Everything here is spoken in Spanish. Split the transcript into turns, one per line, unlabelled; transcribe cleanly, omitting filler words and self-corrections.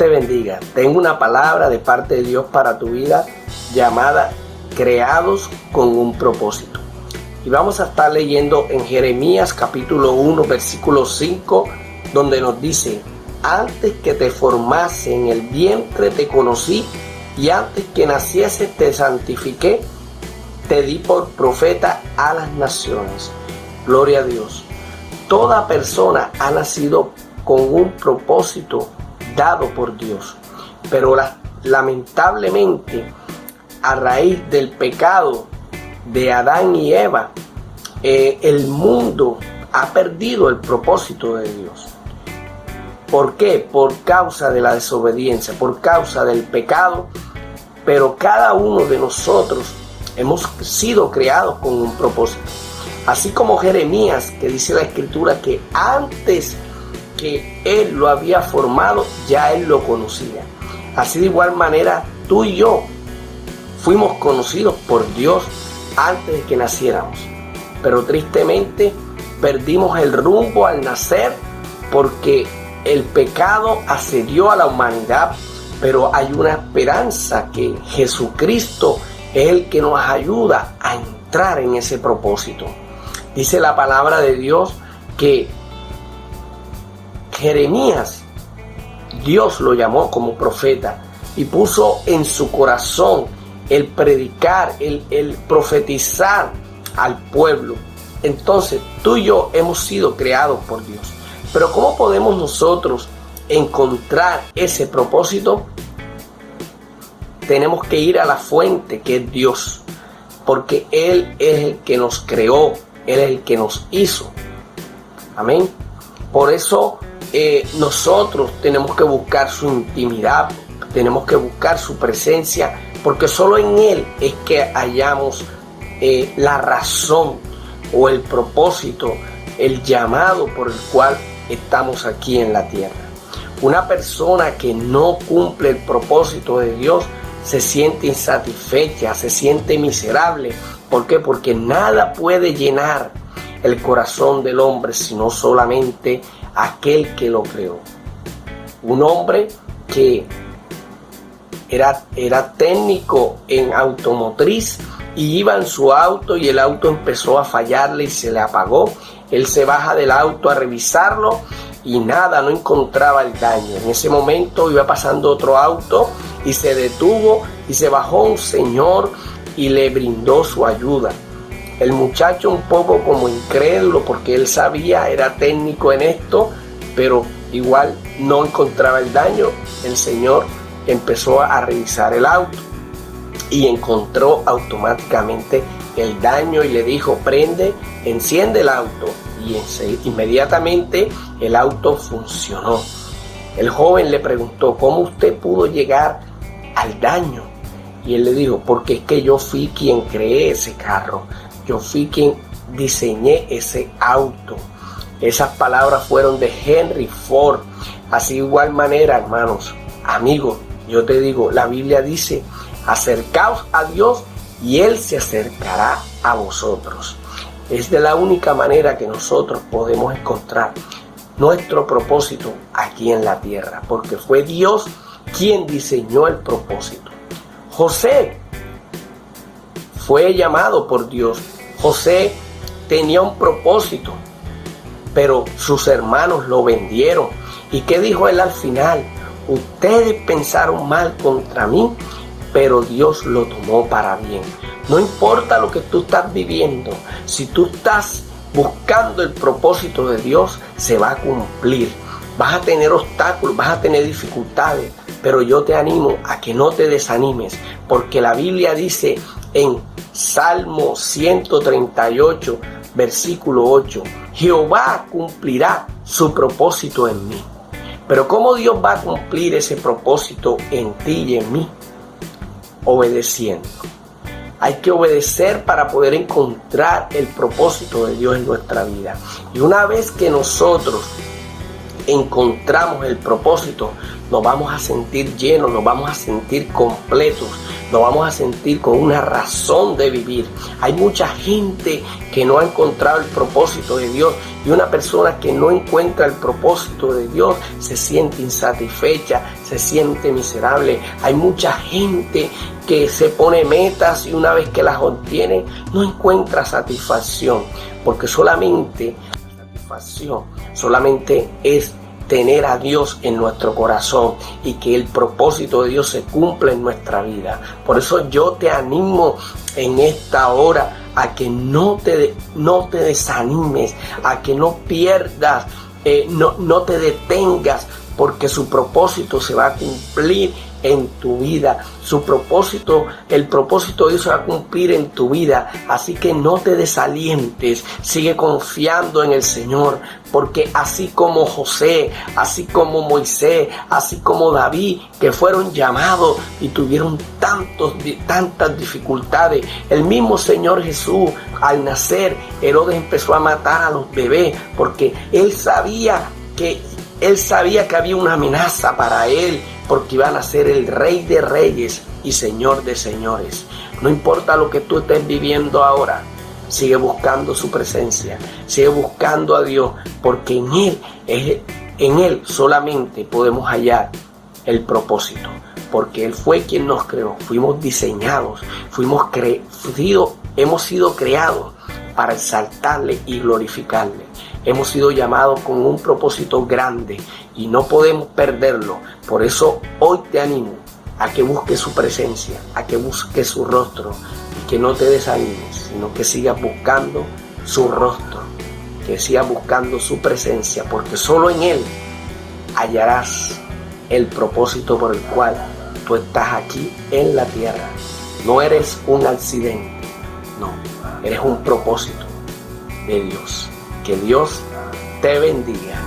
te bendiga. Tengo una palabra de parte de Dios para tu vida llamada creados con un propósito. Y vamos a estar leyendo en Jeremías capítulo 1 versículo 5, donde nos dice: antes que te formase en el vientre te conocí, y antes que nacieses te santifiqué, te di por profeta a las naciones. Gloria a Dios. Toda persona ha nacido con un propósito dado por Dios, pero lamentablemente a raíz del pecado de Adán y Eva, el mundo ha perdido el propósito de Dios. ¿Por qué? Por causa de la desobediencia, por causa del pecado. Pero cada uno de nosotros hemos sido creados con un propósito. Así como Jeremías, que dice la Escritura que antes que él lo había formado, ya él lo conocía. Así de igual manera, tú y yo fuimos conocidos por Dios antes de que naciéramos. Pero tristemente perdimos el rumbo al nacer porque el pecado asedió a la humanidad. Pero hay una esperanza, que Jesucristo es el que nos ayuda a entrar en ese propósito. Dice la palabra de Dios que Jeremías, Dios lo llamó como profeta y puso en su corazón el predicar, el profetizar al pueblo. Entonces tú y yo hemos sido creados por Dios. Pero ¿cómo podemos nosotros encontrar ese propósito? Tenemos que ir a la fuente, que es Dios, porque Él es el que nos creó, Él es el que nos hizo. Amén. Por eso nosotros tenemos que buscar su intimidad, tenemos que buscar su presencia, porque solo en Él es que hallamos la razón o el propósito, el llamado por el cual estamos aquí en la tierra. Una persona que no cumple el propósito de Dios se siente insatisfecha, se siente miserable. ¿Por qué? Porque nada puede llenar el corazón del hombre sino solamente aquel que lo creó. Un hombre que era técnico en automotriz y iba en su auto y el auto empezó a fallarle y se le apagó. Él se baja del auto a revisarlo y nada, no encontraba el daño. En ese momento iba pasando otro auto y se detuvo y se bajó un señor y le brindó su ayuda. El muchacho, un poco como incrédulo, porque él sabía, era técnico en esto, pero igual no encontraba el daño. El señor empezó a revisar el auto y encontró automáticamente el daño y le dijo: prende, enciende el auto. Y inmediatamente el auto funcionó. El joven le preguntó: ¿cómo usted pudo llegar al daño? Y él le dijo: porque es que yo fui quien creé ese carro, yo fui quien diseñé ese auto. Esas palabras fueron de Henry Ford. Así de igual manera, hermanos, amigos, yo te digo, la Biblia dice: acercaos a Dios y Él se acercará a vosotros. Es de la única manera que nosotros podemos encontrar nuestro propósito aquí en la tierra, porque fue Dios quien diseñó el propósito. José fue llamado por Dios. José tenía un propósito, pero sus hermanos lo vendieron. ¿Y qué dijo él al final? Ustedes pensaron mal contra mí, pero Dios lo tomó para bien. No importa lo que tú estás viviendo, si tú estás buscando el propósito de Dios, se va a cumplir. Vas a tener obstáculos, vas a tener dificultades, pero yo te animo a que no te desanimes, porque la Biblia dice en Salmo 138, versículo 8, Jehová cumplirá su propósito en mí. Pero ¿cómo Dios va a cumplir ese propósito en ti y en mí? Obedeciendo. Hay que obedecer para poder encontrar el propósito de Dios en nuestra vida. Y una vez que nosotros encontramos el propósito, nos vamos a sentir llenos, nos vamos a sentir completos, nos vamos a sentir con una razón de vivir. Hay mucha gente que no ha encontrado el propósito de Dios, y una persona que no encuentra el propósito de Dios se siente insatisfecha, se siente miserable. Hay mucha gente que se pone metas y una vez que las obtiene no encuentra satisfacción, porque solamente es tener a Dios en nuestro corazón y que el propósito de Dios se cumpla en nuestra vida. Por eso yo te animo en esta hora a que no te desanimes, a que no pierdas, no te detengas, porque su propósito se va a cumplir en tu vida. El propósito de Dios se va a cumplir en tu vida. Así que no te desalientes, sigue confiando en el Señor, porque así como José, así como Moisés, así como David, que fueron llamados y tuvieron tantas dificultades, el mismo Señor Jesús, al nacer, Herodes empezó a matar a los bebés, porque él sabía que había una amenaza para él, porque iban a ser el Rey de Reyes y Señor de Señores. No importa lo que tú estés viviendo ahora, sigue buscando su presencia, sigue buscando a Dios, porque en Él solamente podemos hallar el propósito, porque Él fue quien nos creó, fuimos diseñados, hemos sido creados para exaltarle y glorificarle. Hemos sido llamados con un propósito grande y no podemos perderlo. Por eso hoy te animo a que busques su presencia, a que busques su rostro y que no te desanimes, sino que sigas buscando su rostro, que sigas buscando su presencia, porque solo en Él hallarás el propósito por el cual tú estás aquí en la tierra. No eres un accidente, no, eres un propósito de Dios. Que Dios te bendiga.